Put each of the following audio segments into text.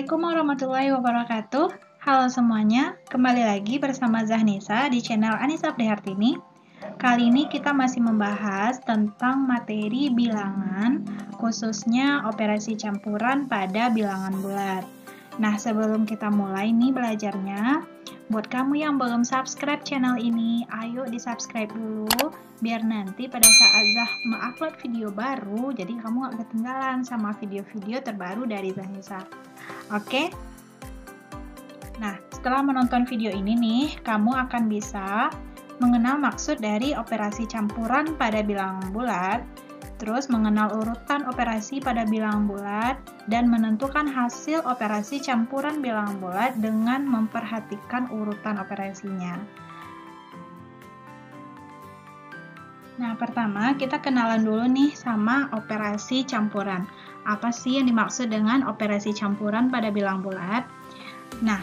Assalamualaikum warahmatullahi wabarakatuh. Halo semuanya, kembali lagi bersama Zahnisa di channel Anissa Abdihartini. Kali ini kita masih membahas tentang materi bilangan, khususnya operasi campuran pada bilangan bulat. Nah, sebelum kita mulai nih belajarnya, buat kamu yang belum subscribe channel ini, ayo di-subscribe dulu, biar nanti pada saat Zah mengupload video baru, jadi kamu gak ketinggalan sama video-video terbaru dari Zahnisa. Oke? Nah, setelah menonton video ini nih, kamu akan bisa mengenal maksud dari operasi campuran pada bilangan bulat, terus mengenal urutan operasi pada bilangan bulat, dan menentukan hasil operasi campuran bilangan bulat dengan memperhatikan urutan operasinya. Nah, pertama kita kenalan dulu nih sama operasi campuran. Apa sih yang dimaksud dengan operasi campuran pada bilangan bulat? Nah,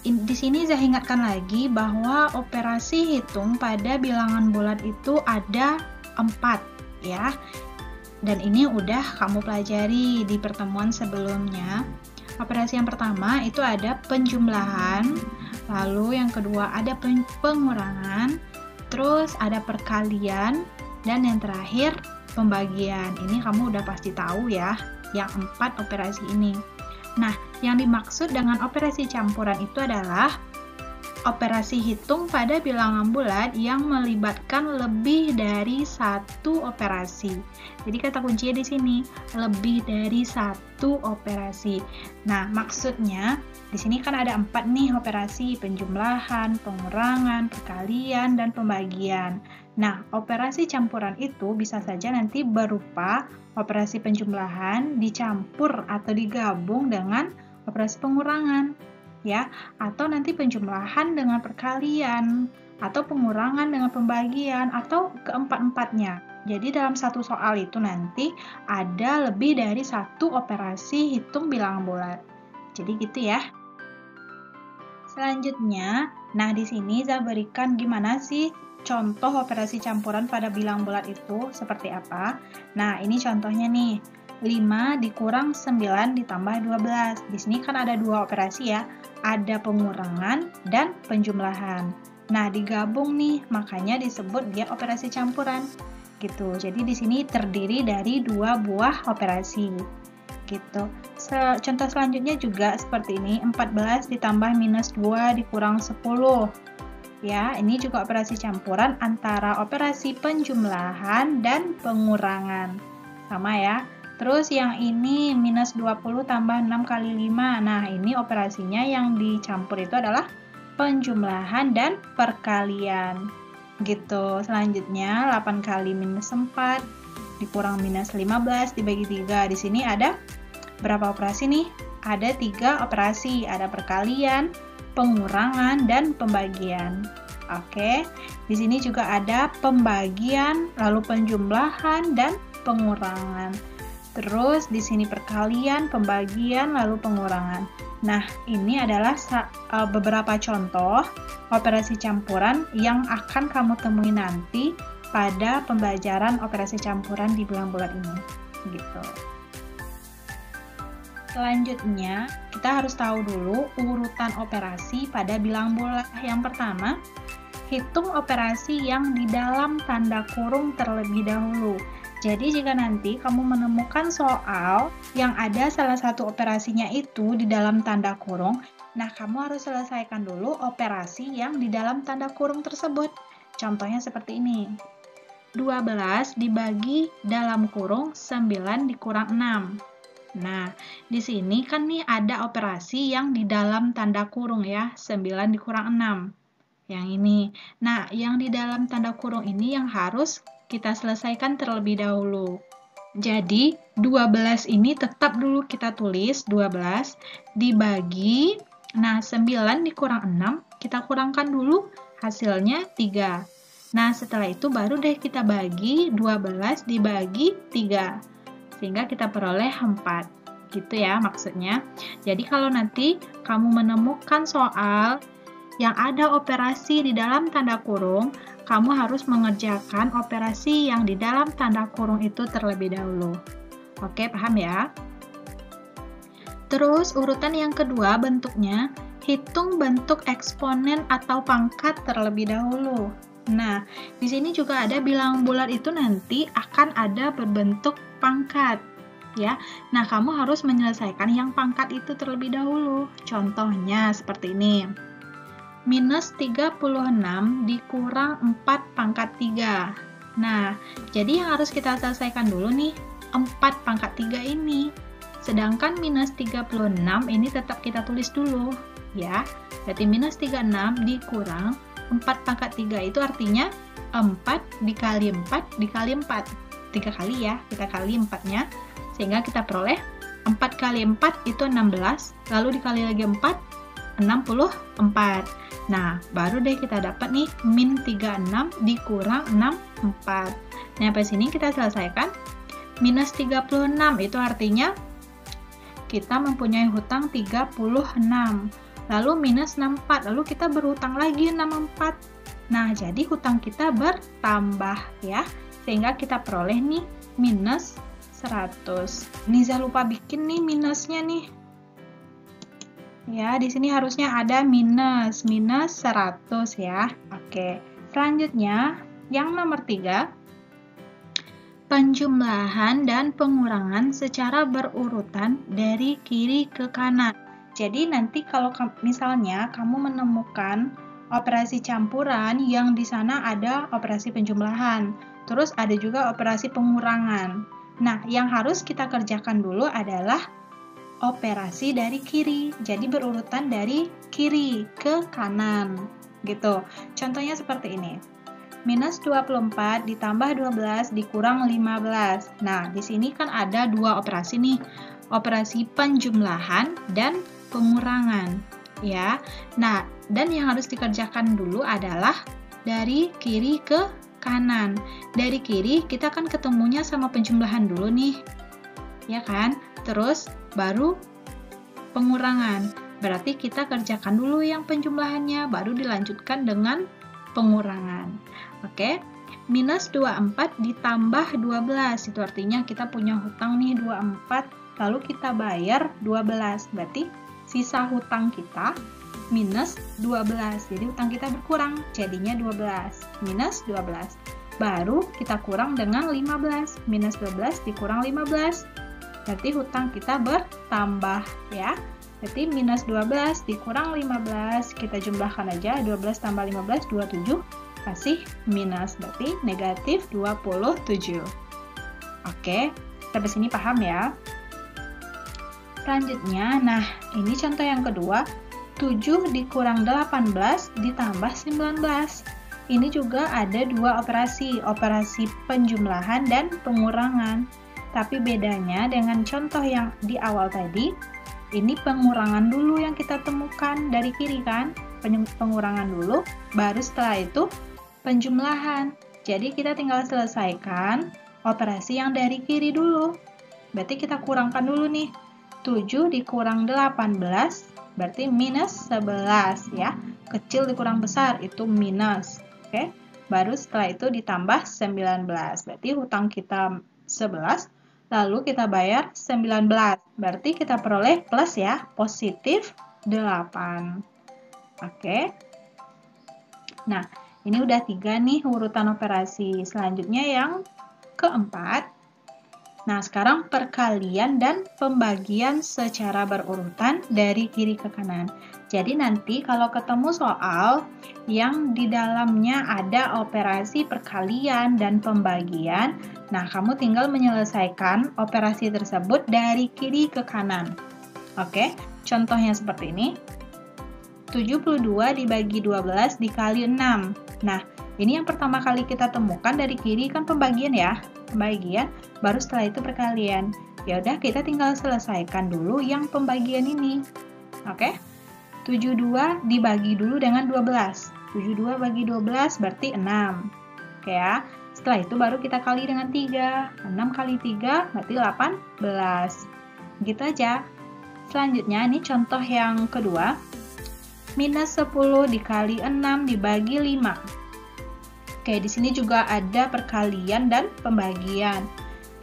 di sini saya ingatkan lagi bahwa operasi hitung pada bilangan bulat itu ada 4 ya. Dan ini udah kamu pelajari di pertemuan sebelumnya. Operasi yang pertama itu ada penjumlahan, lalu yang kedua ada pengurangan, terus ada perkalian, dan yang terakhir pembagian. Ini kamu udah pasti tahu ya, yang 4 operasi ini. Nah, yang dimaksud dengan operasi campuran itu adalah operasi hitung pada bilangan bulat yang melibatkan lebih dari satu operasi. Jadi kata kuncinya di sini, lebih dari satu operasi. Nah, maksudnya di sini kan ada 4 nih operasi, penjumlahan, pengurangan, perkalian, dan pembagian. Nah, operasi campuran itu bisa saja nanti berupa operasi penjumlahan dicampur atau digabung dengan operasi pengurangan, ya, atau nanti penjumlahan dengan perkalian, atau pengurangan dengan pembagian, atau keempat-empatnya. Jadi dalam satu soal itu nanti ada lebih dari satu operasi hitung bilangan bulat. Jadi gitu ya. Selanjutnya, nah di sini saya berikan gimana sih contoh operasi campuran pada bilangan bulat itu seperti apa. Nah, ini contohnya nih. 5 dikurang 9 ditambah 12. Di sini kan ada 2 operasi ya. Ada pengurangan dan penjumlahan. Nah, digabung nih, makanya disebut dia operasi campuran. Gitu. Jadi di sini terdiri dari 2 buah operasi. Gitu. Contoh selanjutnya juga seperti ini, 14 ditambah minus 2 dikurang 10. Ya, ini juga operasi campuran antara operasi penjumlahan dan pengurangan. Sama ya. Terus yang ini minus 20 tambah 6 kali 5. Nah, ini operasinya yang dicampur itu adalah penjumlahan dan perkalian. Gitu. Selanjutnya 8 kali minus 4 dikurang minus 15 dibagi 3. Di sini ada berapa operasi nih? Ada 3 operasi. Ada perkalian, pengurangan, dan pembagian. Oke. Di sini juga ada pembagian, lalu penjumlahan, dan pengurangan. Terus di sini perkalian, pembagian, lalu pengurangan. Nah, ini adalah beberapa contoh operasi campuran yang akan kamu temui nanti pada pembelajaran operasi campuran di bilangan bulat ini. Gitu. Selanjutnya, kita harus tahu dulu urutan operasi pada bilangan bulat. Yang pertama, hitung operasi yang di dalam tanda kurung terlebih dahulu. Jadi jika nanti kamu menemukan soal yang ada salah satu operasinya itu di dalam tanda kurung, nah kamu harus selesaikan dulu operasi yang di dalam tanda kurung tersebut. Contohnya seperti ini. 12 dibagi dalam kurung 9 dikurang 6. Nah, di sini kan nih ada operasi yang di dalam tanda kurung ya, 9 dikurang 6. Yang ini. Nah, yang di dalam tanda kurung ini yang harus kita selesaikan terlebih dahulu. Jadi, 12 ini tetap dulu kita tulis 12 dibagi, nah 9 dikurang 6, kita kurangkan dulu hasilnya 3. Nah, setelah itu baru deh kita bagi 12 dibagi 3. Sehingga kita peroleh 4. Gitu ya maksudnya. Jadi kalau nanti kamu menemukan soal yang ada operasi di dalam tanda kurung, kamu harus mengerjakan operasi yang di dalam tanda kurung itu terlebih dahulu. Oke, paham ya? Terus urutan yang kedua bentuknya, hitung bentuk eksponen atau pangkat terlebih dahulu. Nah, di sini juga ada bilangan bulat itu nanti akan ada berbentuk pangkat, ya. Nah, kamu harus menyelesaikan yang pangkat itu terlebih dahulu. Contohnya seperti ini. Minus 36 dikurang 4 pangkat 3. Nah, jadi yang harus kita selesaikan dulu nih, 4 pangkat 3 ini. Sedangkan minus 36 ini tetap kita tulis dulu, ya. Berarti minus 36 dikurang 4 pangkat 3 itu artinya 4 dikali 4 dikali 4. 3 kali ya, kita kali 4-nya. Sehingga kita peroleh 4 kali 4 itu 16, lalu dikali lagi 4, 64. Nah, baru deh kita dapat nih, min 36 dikurang 64. Nah, sampai sini kita selesaikan. Minus 36 itu artinya kita mempunyai hutang 36. Lalu minus 64, lalu kita berhutang lagi 64. Nah, jadi hutang kita bertambah ya. Sehingga kita peroleh nih minus 100. Niza lupa bikin nih minusnya nih. Ya, di sini harusnya ada minus 100 ya. Oke. Selanjutnya, yang nomor 3. Penjumlahan dan pengurangan secara berurutan dari kiri ke kanan. Jadi nanti kalau misalnya kamu menemukan operasi campuran yang di sana ada operasi penjumlahan, terus ada juga operasi pengurangan. Nah, yang harus kita kerjakan dulu adalah operasi dari kiri. Jadi berurutan dari kiri ke kanan. Gitu. Contohnya seperti ini. Minus 24 ditambah 12 dikurang 15. Nah, di sini kan ada dua operasi nih. Operasi penjumlahan dan pengurangan. Ya. Nah, dan yang harus dikerjakan dulu adalah dari kiri ke kanan. Dari kiri kita kan ketemunya sama penjumlahan dulu nih. Ya kan? Terus baru pengurangan. Berarti kita kerjakan dulu yang penjumlahannya, baru dilanjutkan dengan pengurangan. Oke, minus 24 ditambah 12, itu artinya kita punya hutang nih 24, lalu kita bayar 12, berarti sisa hutang kita minus 12, jadi hutang kita berkurang, jadinya 12, minus 12. Baru kita kurang dengan 15, minus 12 dikurang 15, berarti hutang kita bertambah ya. Berarti minus 12 dikurang 15, kita jumlahkan aja, 12 tambah 15, 27, kasih minus, berarti negatif 27. Oke, sampai sini paham ya? Selanjutnya, nah ini contoh yang kedua, 7 dikurang 18 ditambah 19. Ini juga ada dua operasi, operasi penjumlahan dan pengurangan. Tapi bedanya dengan contoh yang di awal tadi, ini pengurangan dulu yang kita temukan dari kiri kan, pengurangan dulu, baru setelah itu penjumlahan. Jadi kita tinggal selesaikan operasi yang dari kiri dulu. Berarti kita kurangkan dulu nih. 7 dikurang 18 berarti minus 11 ya. Kecil dikurang besar itu minus. Oke. Baru setelah itu ditambah 19. Berarti hutang kita 11, lalu kita bayar 19. Berarti kita peroleh plus ya, positif 8. Oke. Nah, ini udah 3 nih urutan operasi. Selanjutnya yang keempat. Nah, sekarang perkalian dan pembagian secara berurutan dari kiri ke kanan. Jadi nanti kalau ketemu soal yang di dalamnya ada operasi perkalian dan pembagian, nah kamu tinggal menyelesaikan operasi tersebut dari kiri ke kanan. Oke, contohnya seperti ini. 72 dibagi 12 dikali 6. Nah, ini yang pertama kali kita temukan dari kiri kan pembagian ya. Pembagian, baru setelah itu perkalian. Ya udah, kita tinggal selesaikan dulu yang pembagian ini. Oke? 72 dibagi dulu dengan 12. 72 bagi 12 berarti 6. Oke ya. Setelah itu baru kita kali dengan 3. 6 kali 3 berarti 18. Gitu aja. Selanjutnya, ini contoh yang kedua. Minus 10 dikali 6 dibagi 5. Oke, di sini juga ada perkalian dan pembagian.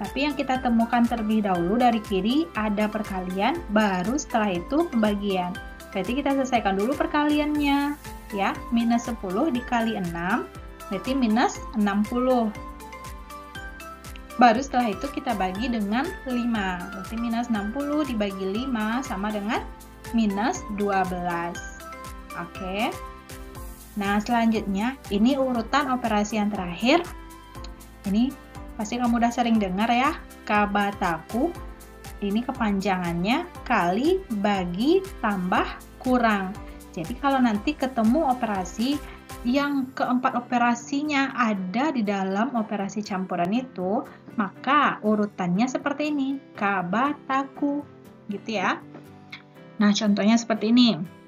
Tapi yang kita temukan terlebih dahulu dari kiri ada perkalian, baru setelah itu pembagian. Berarti kita selesaikan dulu perkaliannya, ya. Minus 10 dikali 6, berarti minus 60. Baru setelah itu kita bagi dengan 5, berarti minus 60 dibagi 5 sama dengan minus 12. Oke. Nah, selanjutnya, ini urutan operasi yang terakhir. Ini pasti kamu udah sering dengar ya, kabataku. Ini kepanjangannya kali, bagi, tambah, kurang. Jadi kalau nanti ketemu operasi yang keempat operasinya ada di dalam operasi campuran itu, maka urutannya seperti ini, kabataku, gitu ya. Nah, contohnya seperti ini.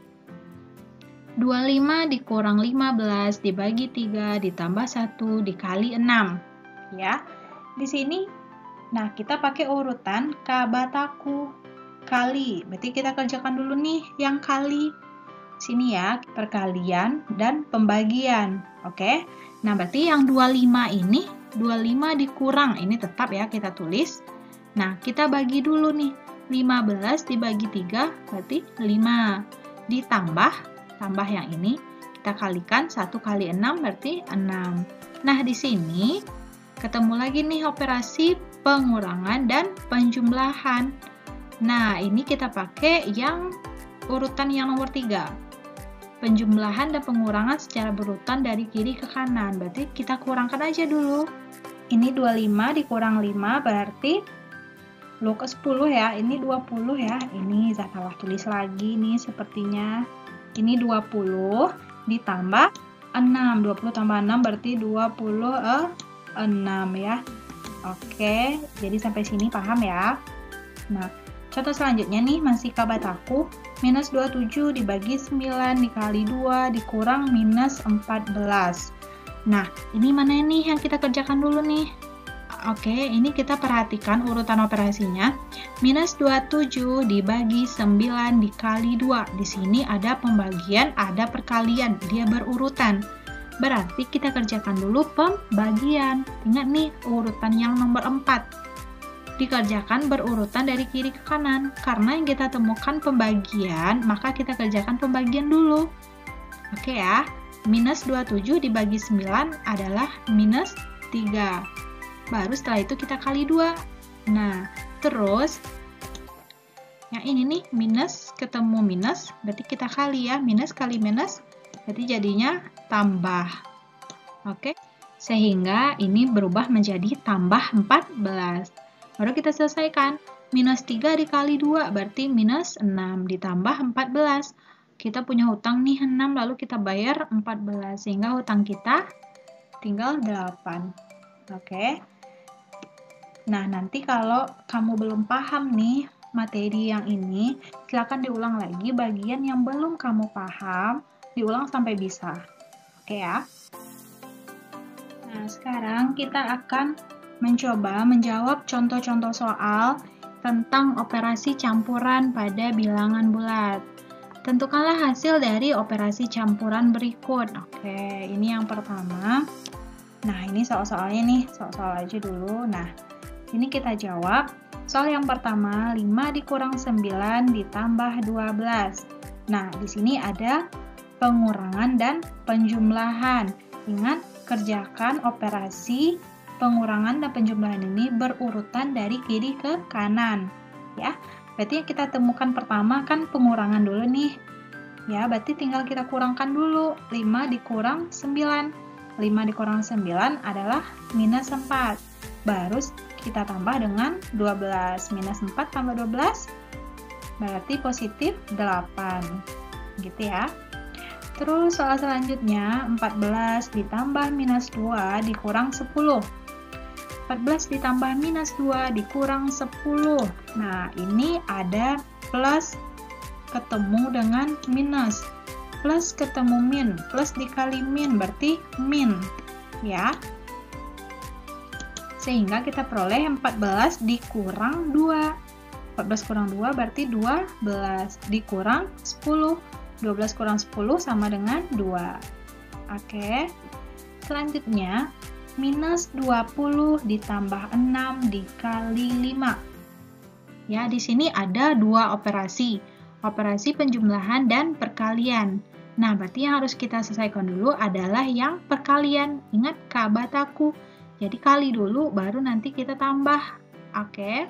25 dikurang 15 dibagi 3 ditambah 1 dikali 6. Ya. Di sini, nah kita pakai urutan kabataku kali. Berarti kita kerjakan dulu nih yang kali. Sini ya, perkalian dan pembagian. Oke. Nah, berarti yang 25 ini, 25 dikurang. Ini tetap ya kita tulis. Nah, kita bagi dulu nih. 15 dibagi 3 berarti 5. Ditambah, tambah yang ini, kita kalikan 1 kali 6 berarti 6. Nah, di sini ketemu lagi nih operasi pengurangan dan penjumlahan. Nah, ini kita pakai yang urutan yang nomor 3. Penjumlahan dan pengurangan secara berurutan dari kiri ke kanan. Berarti kita kurangkan aja dulu. Ini 25 dikurang 5 berarti lu ke 10 ya. Ini 20 ya. Ini saya salah tulis lagi nih sepertinya. Ini 20 ditambah 6. 20 tambah 6 berarti 26 ya. Oke, jadi sampai sini paham ya. Nah, contoh selanjutnya nih masih kabataku. Minus 27 dibagi 9 dikali 2 dikurang minus 14. Nah, ini mana nih yang kita kerjakan dulu nih? Oke, ini kita perhatikan urutan operasinya. Minus 27 dibagi 9 dikali 2. Di sini ada pembagian, ada perkalian. Dia berurutan. Berarti kita kerjakan dulu pembagian. Ingat nih, urutan yang nomor 4. Dikerjakan berurutan dari kiri ke kanan. Karena yang kita temukan pembagian, maka kita kerjakan pembagian dulu. Oke ya, minus 27 dibagi 9 adalah minus 3. Baru setelah itu kita kali 2. Nah, terus yang ini nih, minus ketemu minus, berarti kita kali ya, minus kali minus, berarti jadinya tambah. Oke, sehingga ini berubah menjadi tambah 14. Baru kita selesaikan. Minus 3 dikali 2 berarti minus 6 ditambah 14. Kita punya hutang nih 6, lalu kita bayar 14. Sehingga hutang kita tinggal 8. Oke. Nah, nanti kalau kamu belum paham nih materi yang ini, silakan diulang lagi bagian yang belum kamu paham. Diulang sampai bisa. Oke ya. Nah, sekarang kita akan mencoba menjawab contoh-contoh soal tentang operasi campuran pada bilangan bulat. Tentukanlah hasil dari operasi campuran berikut. Oke, ini yang pertama. Nah, ini soal-soalnya nih, soal-soal aja dulu. Nah, ini kita jawab. Soal yang pertama, 5 dikurang 9 ditambah 12. Nah, di sini ada pengurangan dan penjumlahan. Ingat, kerjakan operasi pengurangan dan penjumlahan ini berurutan dari kiri ke kanan. Ya, berarti yang kita temukan pertama kan pengurangan dulu nih. Ya, berarti tinggal kita kurangkan dulu. 5 dikurang 9. 5 dikurang 9 adalah minus 4. Baru kita tambah dengan 12. Minus 4 tambah 12 berarti positif 8. Gitu ya. Terus soal selanjutnya, 14 ditambah minus 2 dikurang 10. 14 ditambah minus 2 dikurang 10. Nah, ini ada plus ketemu dengan minus. Plus ketemu min. Plus dikali min berarti min. Ya. Sehingga kita peroleh 14 dikurang 2. 14 kurang 2 berarti 12 dikurang 10. 12 kurang 10 sama dengan 2. Oke. Selanjutnya, minus 20 ditambah 6 dikali 5. Ya, di sini ada dua operasi penjumlahan dan perkalian. Nah, berarti yang harus kita selesaikan dulu adalah yang perkalian. Ingat kabataku. Jadi kali dulu, baru nanti kita tambah. Oke.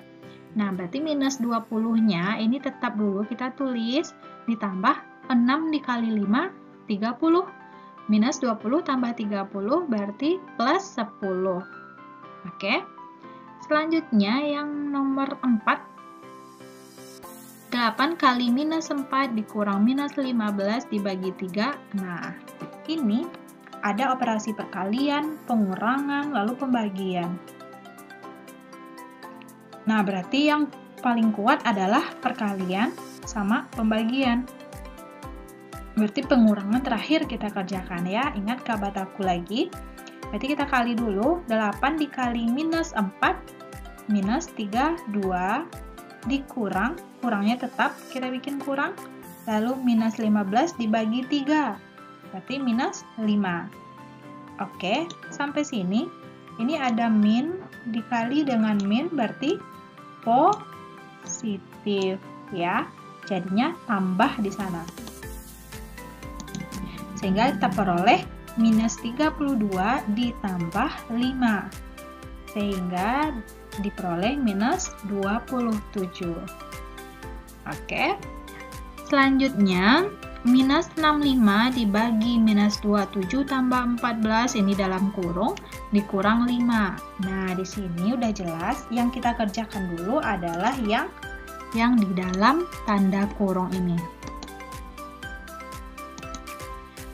Nah, berarti minus 20-nya ini tetap dulu kita tulis, ditambah 6 dikali 5, 30. Minus 20 tambah 30 berarti plus 10. Oke. Selanjutnya yang nomor 4. 8 kali minus 4 dikurang minus 15 dibagi 3. Nah, ini ada operasi perkalian, pengurangan, lalu pembagian. Nah, berarti yang paling kuat adalah perkalian sama pembagian. Berarti pengurangan terakhir kita kerjakan ya. Ingat kabataku lagi. Berarti kita kali dulu. 8 dikali minus 4, minus 3, 2, dikurang, kurangnya tetap kita bikin kurang, lalu minus 15 dibagi 3, berarti minus 5. Oke, sampai sini, ini ada min dikali dengan min, berarti positif, ya, jadinya tambah di sana. Sehingga kita peroleh minus 32 ditambah 5, sehingga diperoleh minus 27. Oke. Selanjutnya, minus 65 dibagi minus 27 tambah 14, ini dalam kurung, dikurang 5. Nah, di sini udah jelas, yang kita kerjakan dulu adalah yang di dalam tanda kurung ini.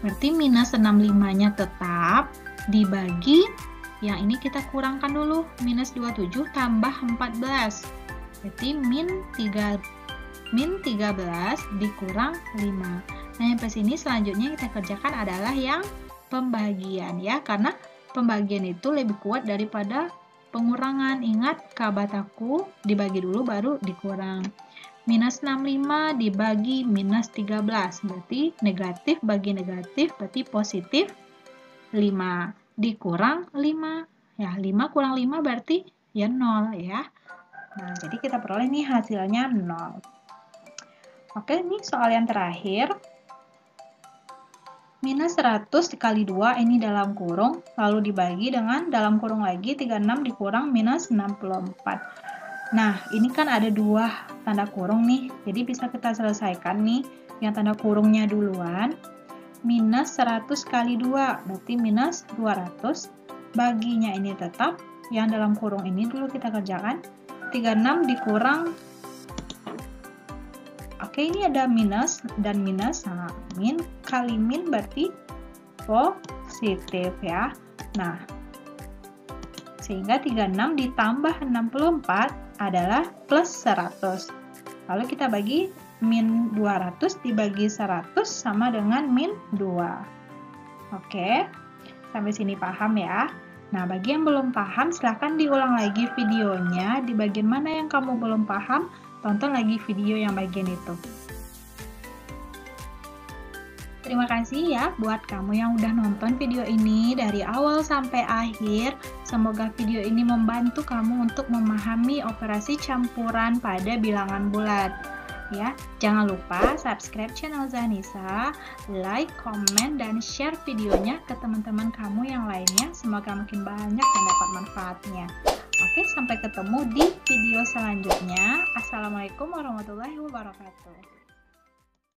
Berarti minus 65-nya tetap dibagi, yang ini kita kurangkan dulu, minus 27 tambah 14. Berarti min 13 dikurang 5. Nah, sampai sini selanjutnya kita kerjakan adalah yang pembagian ya, karena pembagian itu lebih kuat daripada pengurangan. Ingat kabataku, dibagi dulu baru dikurang. Minus 65 dibagi minus 13, berarti negatif bagi negatif, berarti positif 5. Dikurang 5, ya 5 kurang 5 berarti ya 0 ya. Nah, jadi kita peroleh nih hasilnya 0. Oke, ini soal yang terakhir. Minus 100 dikali 2, ini dalam kurung, lalu dibagi dengan dalam kurung lagi, 36 dikurang minus 64. Nah, ini kan ada dua tanda kurung nih, jadi bisa kita selesaikan nih, yang tanda kurungnya duluan. Minus 100 kali 2, berarti minus 200, baginya ini tetap, yang dalam kurung ini dulu kita kerjakan, 36 dikurang, oke ini ada minus dan minus, nah min kali min berarti positif ya. Nah, sehingga 36 ditambah 64 adalah plus 100, lalu kita bagi min 200 dibagi 100 sama dengan min 2. Oke, sampai sini paham ya? Nah, bagi yang belum paham, silahkan diulang lagi videonya. Di bagian mana yang kamu belum paham, tonton lagi video yang bagian itu. Terima kasih ya buat kamu yang udah nonton video ini dari awal sampai akhir. Semoga video ini membantu kamu untuk memahami operasi campuran pada bilangan bulat. Ya, jangan lupa subscribe channel Zanisa, like, komen, dan share videonya ke teman-teman kamu yang lainnya. Semoga makin banyak yang dapat manfaatnya. Oke, sampai ketemu di video selanjutnya. Assalamualaikum warahmatullahi wabarakatuh.